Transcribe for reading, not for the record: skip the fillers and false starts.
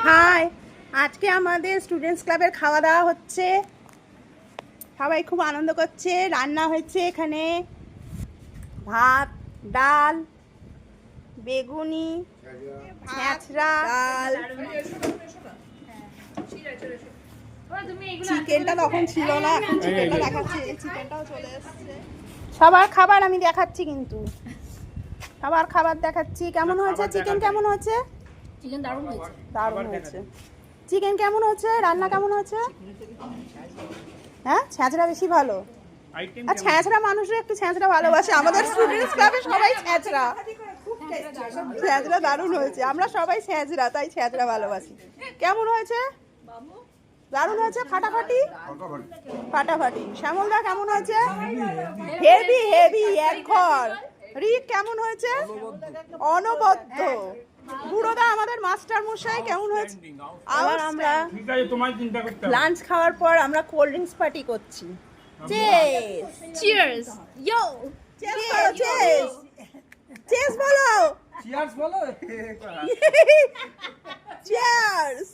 High, আজকে আমাদের students ক্লাবের খাওয়া দাওয়া হচ্ছে। সবাই খুব আনন্দ করছে। রান্না হয়েছে এখানে ভাত, ডাল, বেগুনি, ছ্যাঁচড়া, ডাল, চিকেনটা তখন ছিল না, এখন চিকেনটা দেখাচ্ছি। চিকেনটাও চলে এসেছে। সবার খাবার আমি দেখাচ্ছি, কিন্তু সবার খাবার দেখাচ্ছি। কেমন হয়েছে চিকেন? কেমন হয়েছে? চিকেন দারুণ হয়েছে। দারুণ হয়েছে। চিকেন কেমন হয়েছে? রান্না কেমন হয়েছে? হ্যাঁ, ছ্যাঁচড়া বেশি ভালো। আর ছ্যাঁচড়া মানুষরা একটু ছ্যাঁচড়া ভালোবাসে। আমাদের স্টুডেন্টস ক্লাবে সবাই ছ্যাঁচড়া। ছ্যাঁচড়া দারুণ হয়েছে। আমরা সবাই ছ্যাঁচড়া, তাই ছ্যাঁচড়া ভালোবাসি। কেমন হয়েছে? দারুণ হয়েছে। ফাটাফাটি ফাটাফাটি। শ্যামলদা কেমন হয়েছে? Heavy heavy. এক ঘর। রিক কেমন হয়েছে? অনবদ্য। বুড়োদা আমাদের মাস্টার মশাই কেমন হয়েছে? আবার আমরা লাঞ্চ খাওয়ার পর আমরা কোল্ড ড্রিঙ্কস পার্টি করছি। চিয়ার্স ইয়ো চেস করো, চেস চেস বলো, চিয়ার্স বলো। চিয়ার্স।